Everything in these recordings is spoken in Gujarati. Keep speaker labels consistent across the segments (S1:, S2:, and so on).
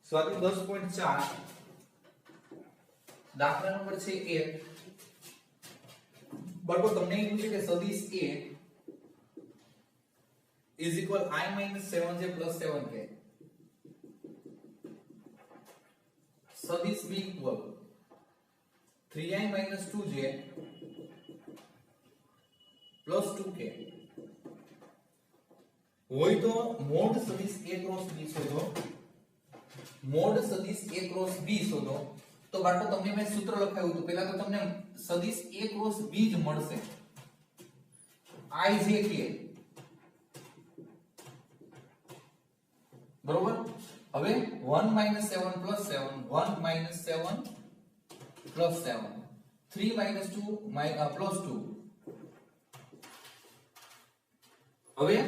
S1: સ્વાધ્યાય 10.4 દાખલા નંબર છે 1 બરાબર તમને એવું છે કે સદિશ A is equal I minus 7j plus 7k सदिश B equal 3i minus 2j plus 2k હોય તો મોડ સદિશ A ક્રોસ B શોધો મોડ સદિશ A ક્રોસ B શોધો તો બાળકો તમને મેં સૂત્ર લખાવ્યું હતું પહેલા તો તમને સદિશ A ક્રોસ B જ મળશે I j k બરોબર હવે 1 minus 7 plus 7 1 minus 7 plus 7 3 minus 2 plus 2 હવે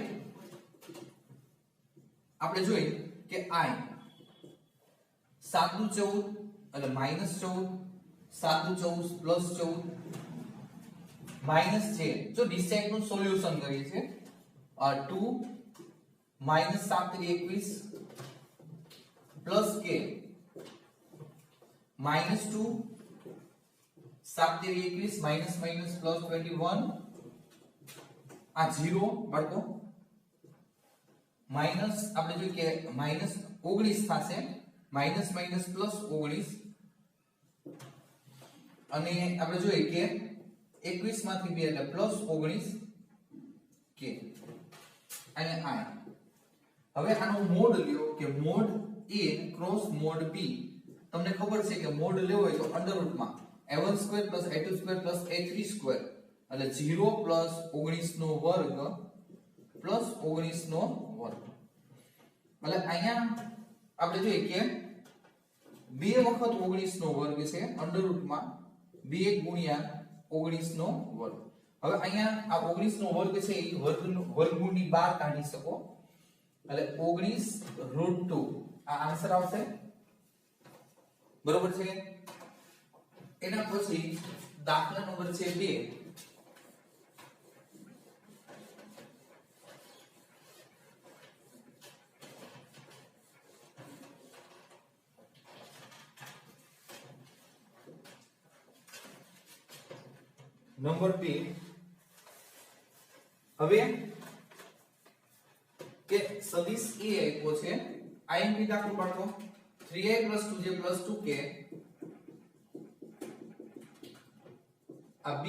S1: આપણે જોઈએ કે I 7 નું 14 એટલે -14 7 નું 14 plus 14 minus j જો ડિસાઇડ નું સોલ્યુશન કરીએ છે 2 minus 7 * 21 plus k minus 2 7 * 21 minus minus plus 21 આ 0 બાળકો માઈનસ આપણે જોઈએ કે minus 19 થશે minus minus plus 19 અને આપણે જોઈએ કે 21 માંથી 2 એટલે plus 19 k અને I હવે આનો મોડ લ્યો કે mode A cross mode B તમને ખબર છે કે મોડ લેવો હોય તો અંડર રૂટ માં a1 square a2 square a3 square એટલે 0 19 નો વર્ગ 19 નો વર્ગ એટલે અહીંયા આપણે જોઈએ કે 2 વખત 19 નો વર્ગ છે અંડર રૂટ માં 2 ગુણ્યા 19 નો વર્ગ હવે અહીંયા આ 19 નો વર્ગ છે એ વર્ગમૂળની બહાર કાઢી શકો એટલે 19 √2 આ આન્સર આવશે બરોબર છે એના પછી દાખલા નંબર છે 2 નંબર 2 હવે કે સદિશ A આપ્યો છે IMP દાખલો પાડો 3i + 2j + 2k આ B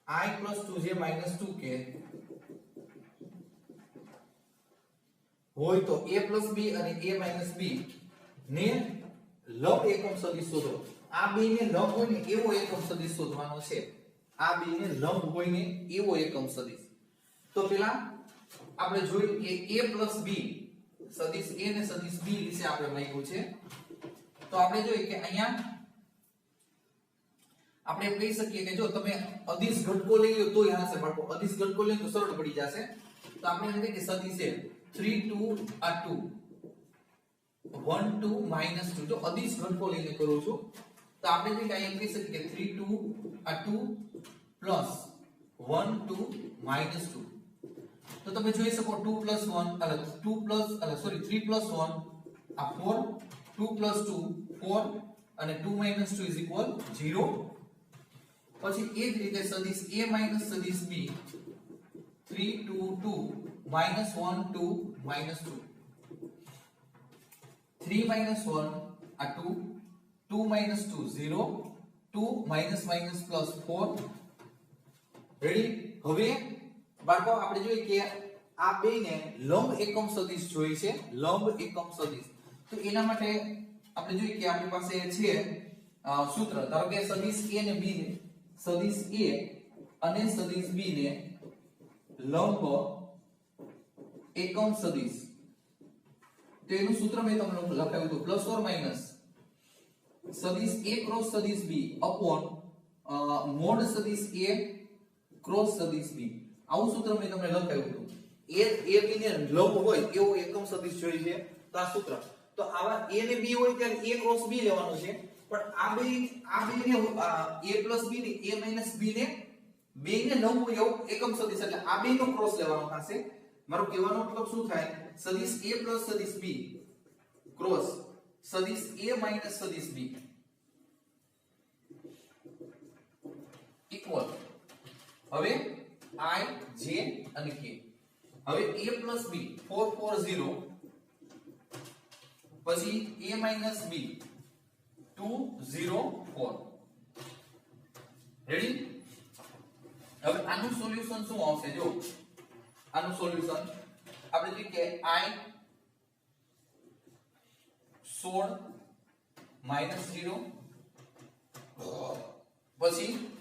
S1: I + 2j - 2k હોય તો A + B અને A - B ને લંબ એકમ સદિશ શોધો આ બે ને લંબ હોય ને એવો એકમ સદિશ શોધવાનો છે આ બે ને લંબ હોય ને એવો એકમ સદિશ તો પેલા આપણે જોયું કે A + B સદિશ A ને સદિશ B વિશે આપણે માંગ્યું છે તો આપણે જોઈએ કે અહીંયા આપણે કહી શકીએ કે જો તમે અદિશ ઘટકો લઈ લો તો યાદ છે બાળકો અદિશ ઘટકો લઈ તો સરળ પડી જશે તો આપણે એમ કહીએ કે સદિશ A 3 2 આ 2 1 2 -2 જો અદિશ ઘટકો લઈને કરું છું તો આપણે જે કાઈ એમ કહી શકીએ કે 3 2 આ 2 પ્લસ 1 2 -2 તો તમે જોઈ શકો 2 + 1 એટલે 2 પ્લસ એટલે સોરી 3 + 1 આ 4 2 + 2 4 અને 2 - 2 = 0 પછી એ જ રીતે સદિશ A - સદિશ B 3 2 2 -1 2 -2 3 - 1 આ 2 2 - 2 0 2 +4 રેડી હવે બાળકો આપણે જોઈએ કે આ બેને લંબ એકમ સદિશ જોઈએ છે લંબ એકમ સદિશ તો એના માટે આપણે જોઈએ કે આપણી પાસે છે સૂત્ર ધારો કે સદિશ A અને B ને સદિશ A અને સદિશ B ને લંબ એકમ સદિશ તો એનું સૂત્ર મેં તમને લખાવ્યું હતું પ્લસ ઓર માઈનસ સદિશ A ક્રોસ સદિશ B અપોન મોડ સદિશ A ક્રોસ સદિશ B આવું સૂત્ર મેં તમને લખાવ્યું હતું A B ને લંબ હોય એવો એકમ સદિશ જોઈએ છે તો આ સૂત્ર તો આવા A ને B હોય ત્યારે A ક્રોસ B લેવાનું છે પણ આ બે ને A + B ને A - B ને બે ને લંબ હોય એવો એકમ સદિશ એટલે આ બે નો ક્રોસ લેવાનો થશે મારો કહેવાનો મતલબ શું થાય સદિશ A + સદિશ B ક્રોસ સદિશ a માઈનસ સદિશ b ઇક્વલ હવે I J અને K હવે a plus b 440 પછી a minus b 204 રેડી હવે આનું સોલ્યુશન શું આવશે જો આનું સોલ્યુશન આપણે જોઈએ કે I 16 -0 પછી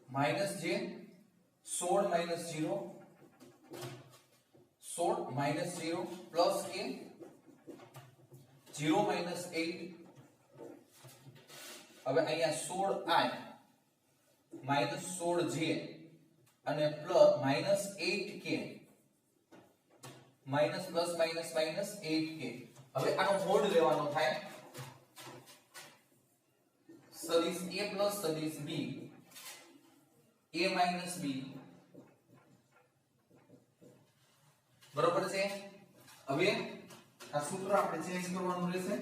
S1: minus j 16 minus 0 16 minus 0 plus k 0 minus 8 હવે અહીંયા 16i માઈનસ 16j અને plus minus 8k minus plus minus minus 8k હવે આનો મોડ લેવાનો થાય સદિશ a પ્લસ સદિશ b a minus b બરોબર છે હવે આ સૂત્ર આપણે ચેન્જ કરવાનું રહેશે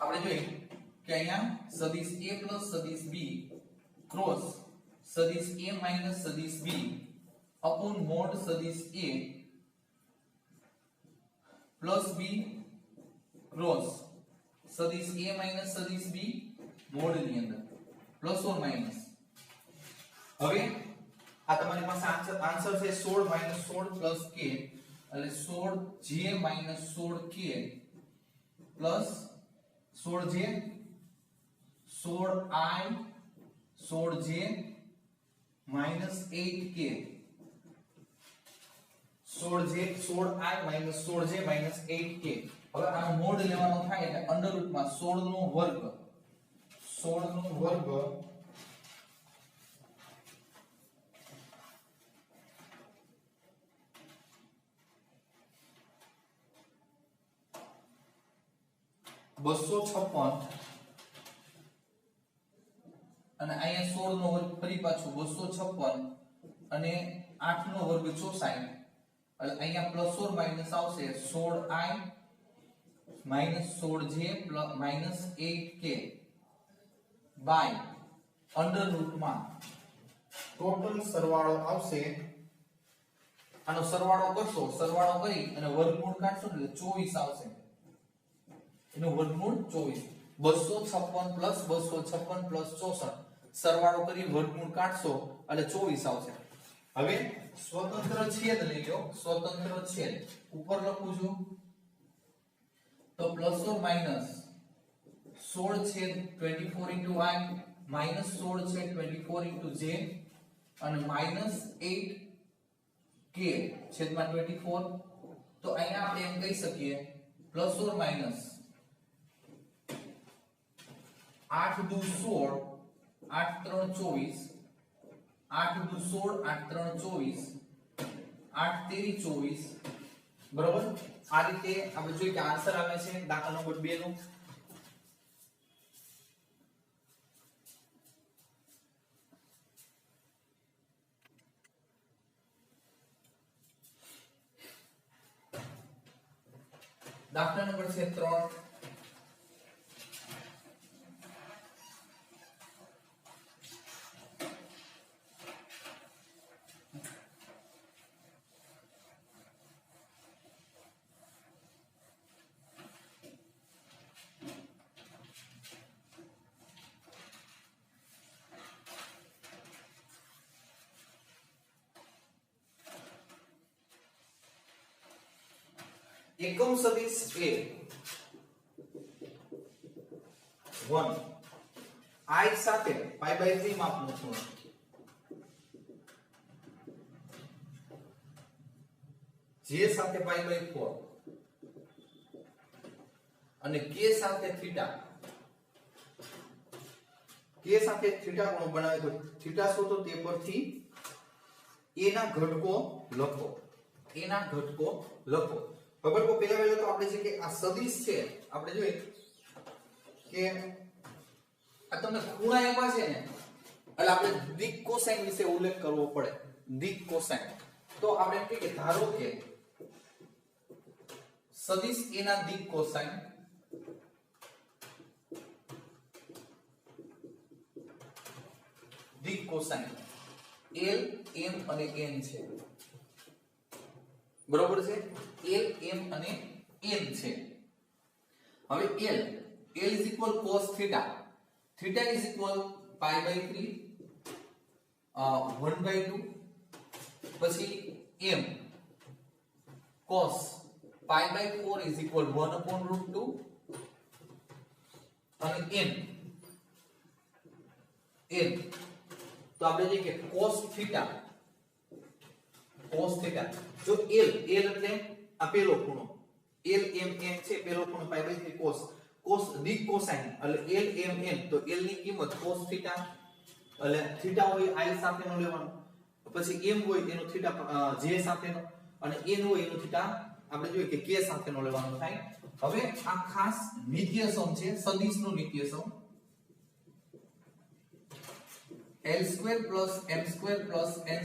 S1: આપણે જોઈએ કે અહીંયા સદિશ a plus સદિશ b ક્રોસ સદિશ a minus સદિશ b upon mod સદિશ a plus b ક્રોસ सदिश a माइनस सदिश b मोड ની અંદર પ્લસ ઓર માઈનસ હવે આ તમારી પાસે આન્સર છે 16 16 k એટલે 16j 16k 16j 16i 16j 8k 16j 16i 16j 8k હવે આનો મોડ લેવાનો થાય એટલે અંડર રૂટ માં 16 નો વર્ગ 16 નો વર્ગ $256 અને અહીંયા 16 નો વર્ગ ફરી પાછું 256 અને 8 નો વર્ગ 64 એટલે અહીંયા પ્લસ ઓર માઈનસ આવશે 16i -16j -8k by under root માં ટોટલ સરવાળો આવશે આનો સરવાળો કરશો સરવાળો કરી અને વર્ગમૂળ કાઢશો એટલે 24 આવશે એનો વર્ગમૂળ 24 256 + 256 + 64 સરવાળો કરી વર્ગમૂળ કાઢશો એટલે 24 આવશે હવે સ્વતંત્ર છેદ લઈ લો સ્વતંત્ર છેદ ઉપર લખું છું तो प्लस और माइनस 16 छेद 24 into i माइनस 16 छेद 24 into j અને માઈનસ 8k છેદ માં 24 તો અહીંયા આપણે એમ કહી શકીએ પ્લસ ઓર માઈનસ 8 દુ 16 8 3 24 8 દુ 16 8 3 24 8 તેરી 24 બરાબર આ રીતે આપણે જોઈએ કે આન્સર આવે છે દાખલા નંબર 2 નો દાખલા નંબર છે 3 एकम सदिश a 1 i સાથે π/3 માપનું ખૂણો j સાથે π/4 અને k સાથે θ કોણ બનાવે તો θ શોધો તે પરથી a ના ઘટકો લખો ખબર કો પહેલા તો આપણે છે કે આ સદિશ છે આપણે જોઈએ કે આ તમને ખૂણા એમાં છે ને એટલે આપણે દિક કોસાઇન વિશે ઉલ્લેખ કરવો પડે દિક કોસાઇન તો આપણે એમ કહીએ કે ધારો કે સદિશ a ના દિક કોસાઇન L M અને N છે, બરોબર છે? L M અને N છે. હવે L is equal cos theta, theta is equal pi by 3 1 by 2, પછી M cos pi by 4 is equal 1 upon root 2 અને N તો આપણે જોઈએ કે cos theta જો L એટલે આ પેલો ખૂણો L M N છે, પેલો ખૂણો pi by 3 cos દિક કોસાઇન એટલે L M N, તો L ની કિંમત cos theta એટલે theta હોય I સાથેનો લેવાનો, પછી M હોય એનો theta J સાથેનો અને N હોય એનો theta આપણે જોઈએ કે K સાથેનો લેવાનો થાય. હવે આ ખાસ નિત્યસમ છે, સદિશનો નિત્યસમ L² + M² + N²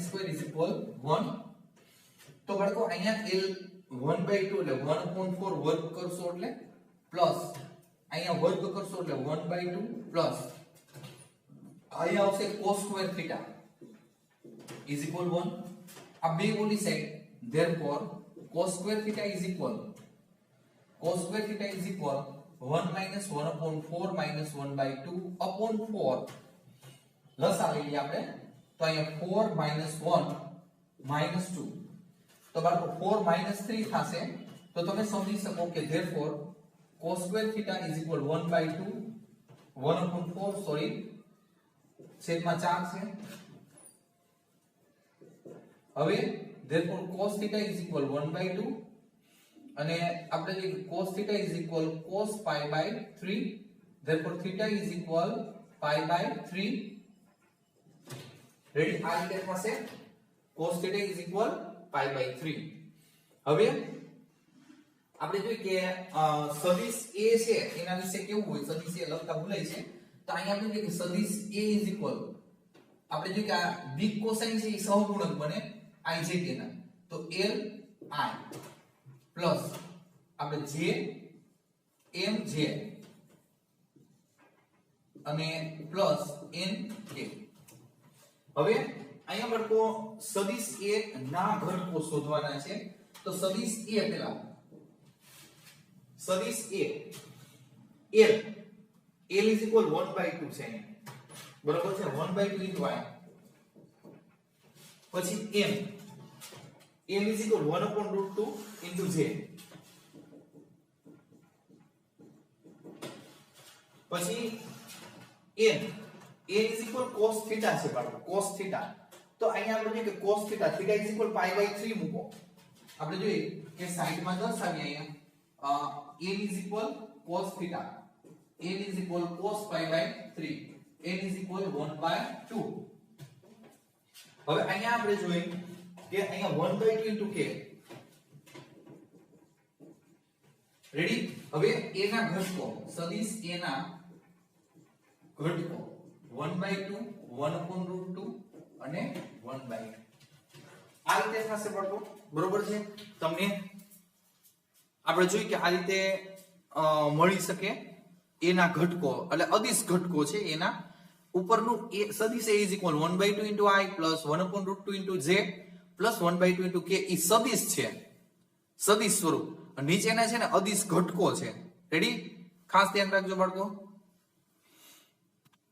S1: = 1. તો બાળકો અહીંયા L 1/2 એટલે 1/4 વર્ગ કરશો એટલે પ્લસ અહીંયા વર્ગ કરશો એટલે 1/2 પ્લસ અહીંયા આવશે cos² θ = 1. આ બે ઓલી સાઈડ therefore cos² θ = 1 - 1/4 - 1/2/4 લસા લઈ લઈએ આપણે, તો અહીંયા 4 - 1 - 2 તો બાળકો 4 - 3 થશે. તો તમે સમજી શકો કે therefore cos² θ = 1/2 1/4 સોરી છેદમાં 4 છે. હવે therefore cos θ = 1/2 અને આપણે જે cos θ = cos pi by 3, therefore θ = pi by 3. Ready? આ રીતે થશે cos θ = pi by 3. હવે આપણે જોઈએ કે સદિશ a છે એના વિશે કેવું હોય, સદિશ a લખતા ભૂલાય છે, તો અહીંયા આપણે જોઈએ કે સદિશ a આપણે જોઈએ કે આ દિક કોસાઇન છે એ સહગુણક બને ij ના, તો L I પ્લસ આપણે J M J અને પ્લસ N K. હવે અહીંયા બાળકો સદિશ a ના ઘટકો શોધવાના છે. તો સદિશ a પેલા સદિશ a L = 1/2 છે, બરોબર છે? 1/2 * y. પછી M = 1/√2 * j. પછી N = cos θ છે બાળકો, cos θ. તો અહીંયા આપણે જોઈએ કે cos θ = pi by 3 મૂકો. આપણે જોઈએ કે સાઈડમાં દર્શાવીએ અહીંયા N = cos θ, N = cos pi by 3, N = 1/2. હવે અહીંયા આપણે જોઈએ કે અહીંયા 1/2 * k. રેડી? હવે a ના ઘટકો, સદિશ a ના ઘટકો 1/2 1/√2 અને 1/2 આ રીતે થશે બાળકો, બરોબર છે? તમને આપણે જોઈએ કે આ રીતે મળી શકે a ના ઘટકો એટલે અદિશ ઘટકો છે એના ઉપરનું સદિશ a = 1/2 * I + 1/√2 j + 1/2 k. ઈ સદિશ છે, સદિશ સ્વરૂપ. નીચેના છે ને અદિશ ઘટકો છે. રેડી? ખાસ ધ્યાન રાખજો બાળકો.